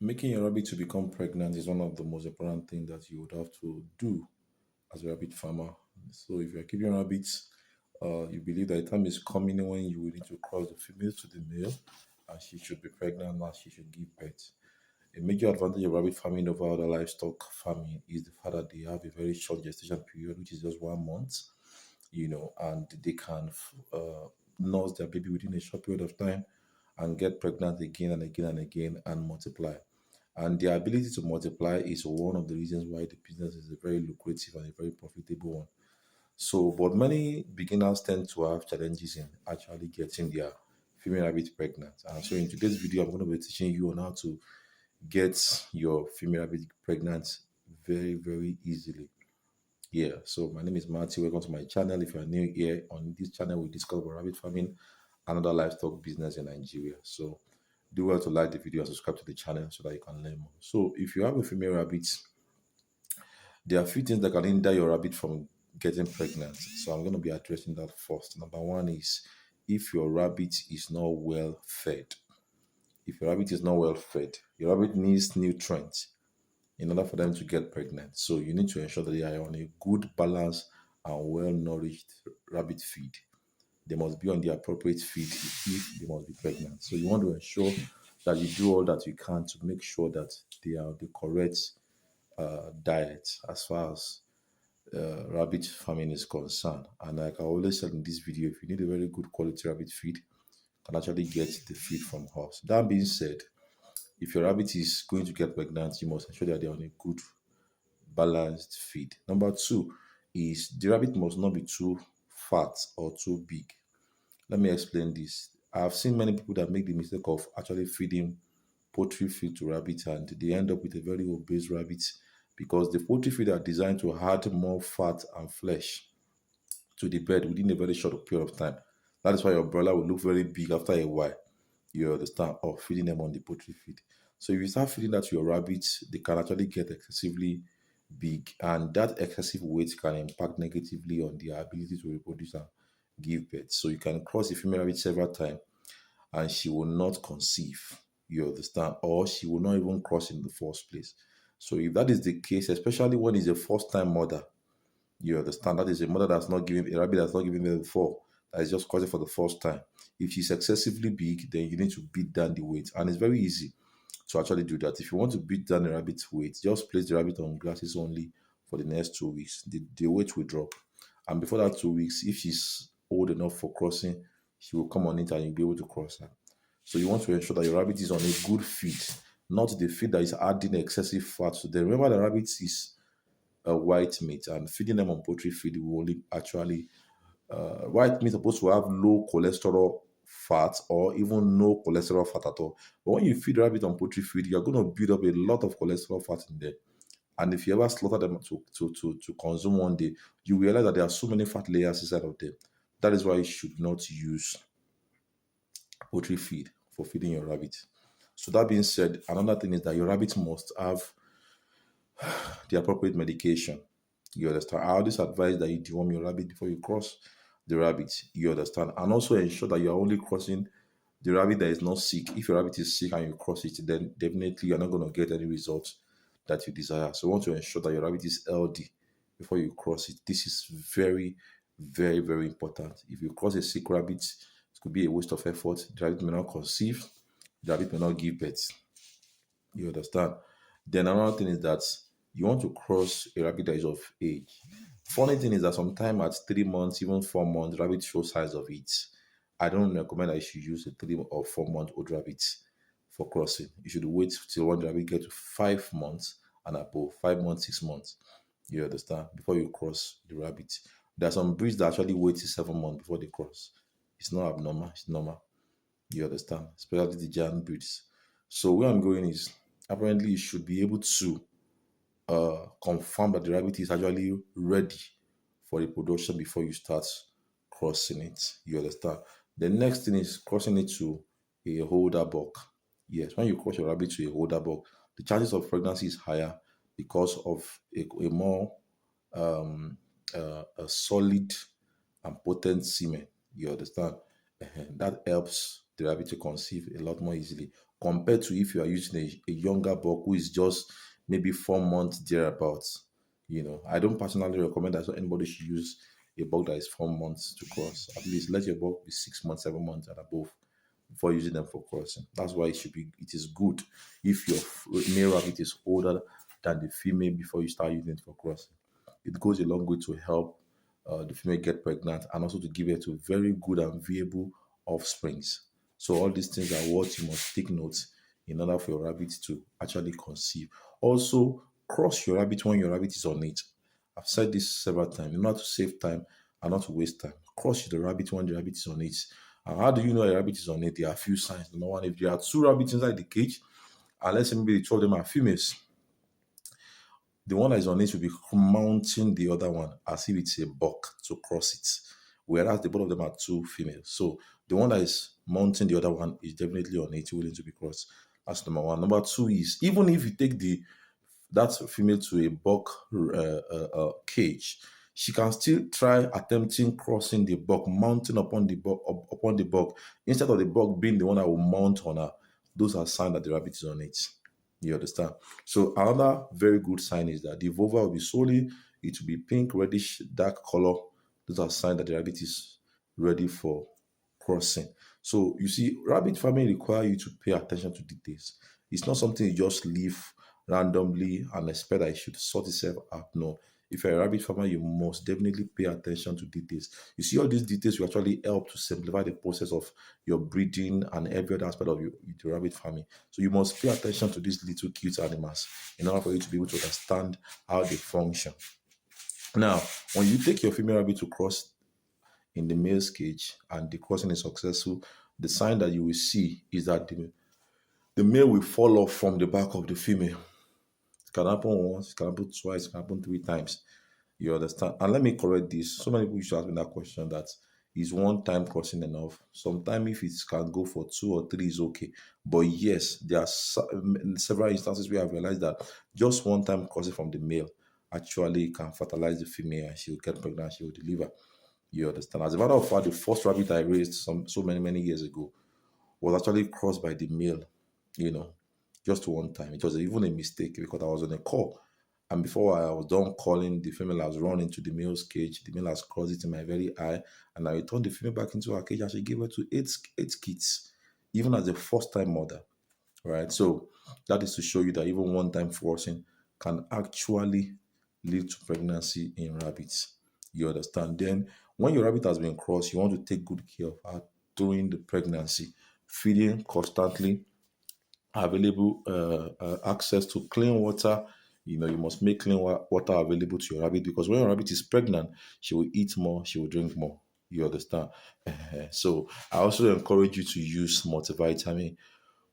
Making your rabbit to become pregnant is one of the most important things that you would have to do as a rabbit farmer. So if you're keeping rabbits, you believe that the time is coming when you will need to cross the female to the male, and she should be pregnant and she should give birth. A major advantage of rabbit farming over other livestock farming is the fact that they have a very short gestation period, which is just 1 month, and they can nurse their baby within a short period of time and get pregnant again and again and again and multiply. And their ability to multiply is one of the reasons why the business is a very lucrative and a very profitable one. So, but many beginners tend to have challenges in actually getting their female rabbit pregnant. And so, in today's video, I'm going to be teaching you on how to get your female rabbit pregnant very, very easily. Yeah, so my name is Matthew. Welcome to my channel. If you are new here, on this channel, we discuss about rabbit farming and other livestock business in Nigeria. So, do well to like the video and subscribe to the channel so that you can learn more. So, if you have a female rabbit, there are a few things that can hinder your rabbit from getting pregnant. So, I'm going to be addressing that first. Number one is if your rabbit is not well fed. If your rabbit is not well fed, your rabbit needs nutrients in order for them to get pregnant. So you need to ensure that they are on a good balance and well nourished rabbit feed. They must be on the appropriate feed if they must be pregnant. So you want to ensure that you do all that you can to make sure that they are the correct diet as far as rabbit farming is concerned. And like I always said in this video, if you need a very good quality rabbit feed, you can actually get the feed from us. That being said, if your rabbit is going to get pregnant, you must ensure that they're on a good balanced feed. Number two is the rabbit must not be too fat or too big. Let me explain this. I've seen many people that make the mistake of actually feeding poultry feed to rabbits and they end up with a very obese rabbit because the poultry feed are designed to add more fat and flesh to the bed within a very short period of time. That is why your broiler will look very big after a while. You understand? Or feeding them on the poultry feed. So if you start feeding that to your rabbits, they can actually get excessively big, and that excessive weight can impact negatively on their ability to reproduce and give birth. So you can cross a female rabbit several times and she will not conceive. You understand? Or she will not even cross in the first place. So if that is the case, especially when it's a first time mother, you understand that is a mother that's not giving a rabbit that's not giving birth before, that is just crossing for the first time. If she's excessively big, then you need to beat down the weight. And it's very easy to actually do that. If you want to beat down the rabbit's weight, just place the rabbit on grasses only for the next 2 weeks. The weight will drop. And before that 2 weeks, if she's old enough for crossing, she will come on it and you'll be able to cross her. So you want to ensure that your rabbit is on a good feed, not the feed that is adding excessive fat to them. Remember, the rabbit is a white meat, and feeding them on poultry feed will only actually white meat is supposed to have low cholesterol fat or even no cholesterol fat at all. But when you feed rabbit on poultry feed, you're going to build up a lot of cholesterol fat in there. And if you ever slaughter them to consume one day, you realize that there are so many fat layers inside of them. That is why you should not use poultry feed for feeding your rabbit. So that being said, another thing is that your rabbit must have the appropriate medication. You understand? I always advise that you deworm your rabbit before you cross the rabbit. You understand? And also ensure that you are only crossing the rabbit that is not sick. If your rabbit is sick and you cross it, then definitely you're not going to get any results that you desire. So you want to ensure that your rabbit is healthy before you cross it. This is very, very, very important. If you cross a sick rabbit, it could be a waste of effort. The rabbit may not conceive. The rabbit may not give birth. You understand? Then another thing is that you want to cross a rabbit that is of age. Funny thing is that sometimes at 3 months, even 4 months, rabbit show signs of it. I don't recommend that you should use a 3 or 4 month old rabbit for crossing. You should wait till when the rabbit get to 5 months and above, 5 months, 6 months. You understand? Before you cross the rabbit. There are some breeds that actually wait till 7 months before they cross. It's not abnormal, it's normal. You understand? Especially the giant breeds. So where I'm going is apparently you should be able to confirm that the rabbit is actually ready for reproduction before you start crossing it. You understand? The next thing is crossing it to a holder buck. Yes, when you cross your rabbit to a holder buck, the chances of pregnancy is higher because of a more a solid and potent semen. You understand? That helps the rabbit to conceive a lot more easily. compared to if you are using a younger buck who is just maybe 4 months thereabouts. I don't personally recommend that anybody should use a buck that is 4 months to cross. At least let your buck be 6 months, 7 months and above before using them for crossing. That's why it is good if your male rabbit is older than the female before you start using it for crossing. It goes a long way to help the female get pregnant and also to give her to very good and viable offsprings. So all these things are what you must take note in order for your rabbit to actually conceive. Also, cross your rabbit when your rabbit is on it. I've said this several times. In order to save time and not to waste time, cross the rabbit when the rabbit is on it. And how do you know a rabbit is on it? There are a few signs. Number one, if there are two rabbits inside the cage, and let's say maybe the two of them are females, the one that is on it will be mounting the other one as if it's a buck to cross it. Whereas the both of them are two females. So the one that is mounting the other one is definitely on it, willing to be crossed. That's number one. Number two is even if you take that female to a buck cage, she can still try attempting crossing the buck, mounting upon the buck, instead of the buck being the one that will mount on her. Those are signs that the rabbit is on it. You understand? So another very good sign is that the vulva will be solely, it will be pink, reddish, dark color. Those are signs that the rabbit is ready for crossing. So you see, rabbit farming require you to pay attention to details. It's not something you just leave randomly and expect that it should sort itself out. No. If you're a rabbit farmer, you must definitely pay attention to details. You see, all these details will actually help to simplify the process of your breeding and every other aspect of your rabbit farming. So you must pay attention to these little cute animals in order for you to be able to understand how they function. Now, when you take your female rabbit to cross in the male's cage and the crossing is successful, the sign that you will see is that the male will fall off from the back of the female. It can happen once, it can happen twice, it can happen 3 times. You understand? And let me correct this. So many people used to ask me that question, that is one time crossing enough? Sometimes if it can go for 2 or 3 is okay. But yes, there are several instances where I've realized that just one time crossing from the male actually can fertilize the female and she will get pregnant, she will deliver. You understand? As a matter of fact, the first rabbit I raised so many years ago was actually crossed by the male, just one time. It was even a mistake because I was on a call. And before I was done calling, the female has run into the male's cage. The male has crossed it in my very eye. And I returned the female back into her cage and she gave birth to eight kids, even as a first time mother. Right? So that is to show you that even one time crossing can actually lead to pregnancy in rabbits. You understand? Then, when your rabbit has been crossed, you want to take good care of her during the pregnancy, feeding constantly, available access to clean water. You must make clean water available to your rabbit because when your rabbit is pregnant, she will eat more, she will drink more. You understand? So I also encourage you to use multivitamin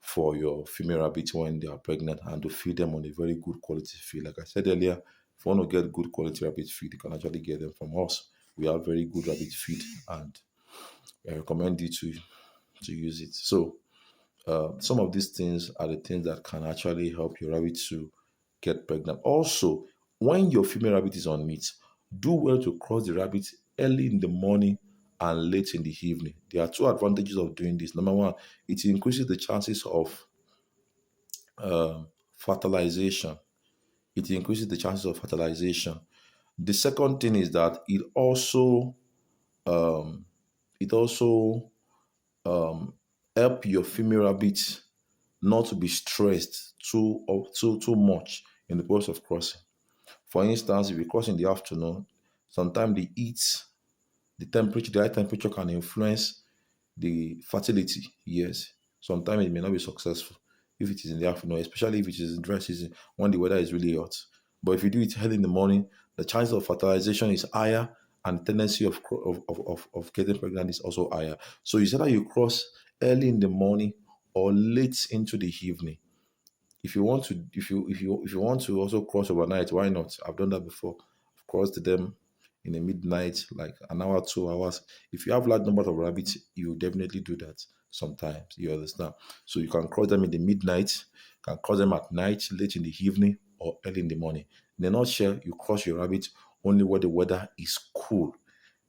for your female rabbits when they are pregnant and to feed them on a very good quality feed. Like I said earlier, if you want to get good quality rabbit feed, you can actually get them from us. We have very good rabbit feed and I recommend you to use it. So some of these things are the things that can actually help your rabbit to get pregnant. Also, when your female rabbit is on meat, do well to cross the rabbit early in the morning and late in the evening. There are two advantages of doing this. Number one, it increases the chances of fertilization. It increases the chances of fertilization. The second thing is that um, it also help your female rabbit not to be stressed too much in the process of crossing. For instance, if you cross in the afternoon, sometimes the heat, the high temperature can influence the fertility. Yes, sometimes it may not be successful if it is in the afternoon, especially if it is in dry season when the weather is really hot. But if you do it early in the morning, the chance of fertilization is higher and the tendency of getting pregnant is also higher. So it's either you cross early in the morning or late into the evening. If you want to, if you want to also cross overnight, why not? I've done that before. I've crossed them in the midnight, like an hour, 2 hours. If you have large numbers of rabbits, you definitely do that sometimes. You understand? So you can cross them in the midnight, can cross them at night, late in the evening, or early in the morning. In a nutshell, you cross your rabbit only where the weather is cool.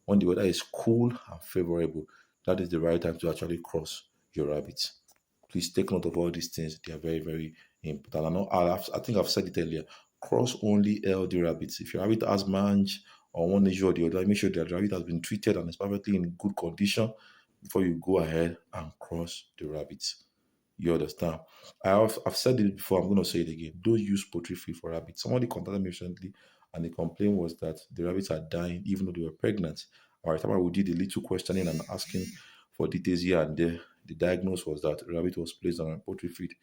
When the weather is cool and favorable, that is the right time to actually cross your rabbit. Please take note of all these things. They are very, very important. I think I've said it earlier. Cross only LD rabbits. If your rabbit has mange or one issue or the other, make sure that the rabbit has been treated and is perfectly in good condition before you go ahead and cross the rabbits. You understand? I've said it before, I'm going to say it again. Don't use poultry feed for rabbits. Somebody contacted me recently and the complaint was that the rabbits are dying even though they were pregnant. All right, we did a little questioning and asking for details here and there. The diagnosis was that the rabbit was placed on a poultry feed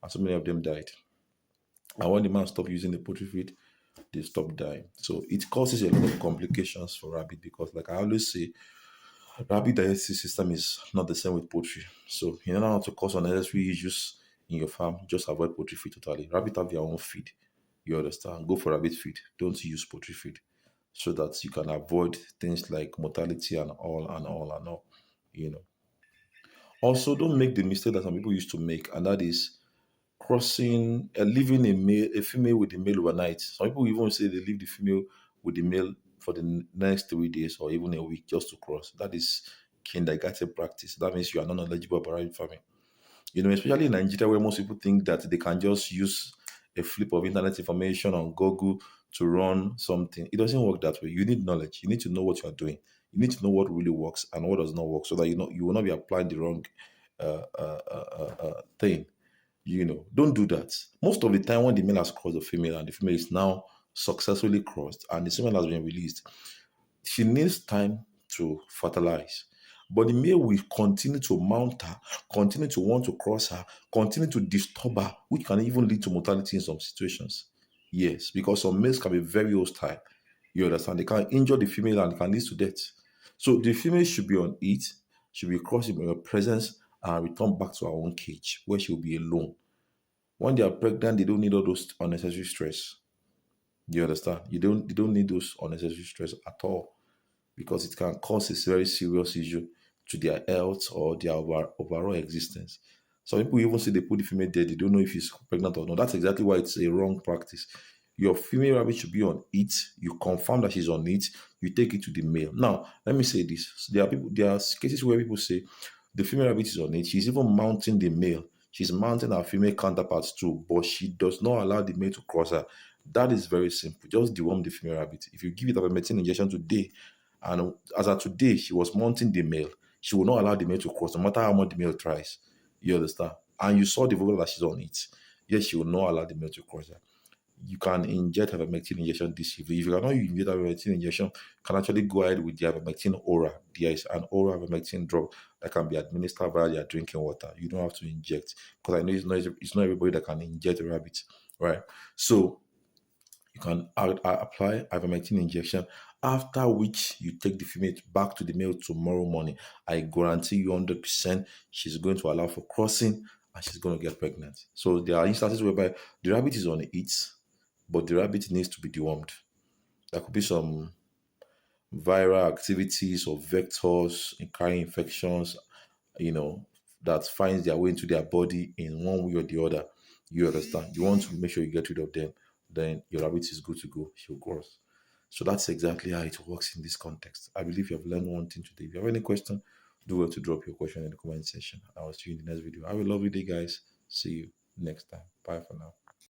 and so many of them died. And when the man stopped using the poultry feed, they stopped dying. So it causes a lot of complications for rabbit because, like I always say, rabbit digestive system is not the same with poultry. So in order not to cause unnecessary issues in your farm, just avoid poultry feed totally. Rabbit have their own feed. You understand? Go for rabbit feed. Don't use poultry feed so that you can avoid things like mortality and all and all and all. You know. Also, don't make the mistake that some people used to make, and that is crossing, leaving a female with the male overnight. Some people even say they leave the female with the male for the next 3 days or even a week just to cross. That is kindergarten practice. That means you are not knowledgeable about rabbit farming. Especially in Nigeria where most people think that they can just use a flip of internet information on Google to run something. It doesn't work that way. You need knowledge. You need to know what you are doing. You need to know what really works and what does not work so that you will not be applying the wrong thing. Don't do that. Most of the time, when the male has crossed the female and the female is now successfully crossed and the female has been released, she needs time to fertilize. But the male will continue to mount her, continue to want to cross her, continue to disturb her, which can even lead to mortality in some situations. Yes, because some males can be very hostile. You understand? They can injure the female and can lead to death. So the female should be on it, should be crossing in your presence and return back to her own cage where she will be alone. When they are pregnant, they don't need all those unnecessary stress. You understand? You don't need those unnecessary stress at all because it can cause a very serious issue to their health or their overall existence. Some people even say they put the female there, they don't know if she's pregnant or not. That's exactly why it's a wrong practice. Your female rabbit should be on it. You confirm that she's on it. You take it to the male. Now, let me say this: there are cases where people say the female rabbit is on it. She's even mounting the male. She's mounting her female counterparts too, but she does not allow the male to cross her. That is very simple. Just deworm the female rabbit. If you give it a medicine injection today, and as of today, she was mounting the male. She will not allow the male to cross, no matter how much the male tries. You understand? And you saw the photo that she's on it. Yes, she will not allow the male to cross her. You can inject ivermectin injection this evening. If you cannot inject ivermectin injection, you can actually go ahead with the ivermectin aura. There is an oral ivermectin drug that can be administered via your drinking water. You don't have to inject because I know it's not everybody that can inject a rabbit, right? So you can apply ivermectin injection, after which you take the female back to the male tomorrow morning. I guarantee you 100% she's going to allow for crossing and she's going to get pregnant. So there are instances whereby the rabbit is on it, but the rabbit needs to be dewormed. There could be some viral activities or vectors in carrying infections, you know, that finds their way into their body in one way or the other. You understand? You want to make sure you get rid of them, then your rabbit is good to go. She'll cross. So that's exactly how it works in this context. I believe you have learned one thing today. If you have any question, do well to drop your question in the comment section. I will see you in the next video. Have a lovely day, guys. See you next time. Bye for now.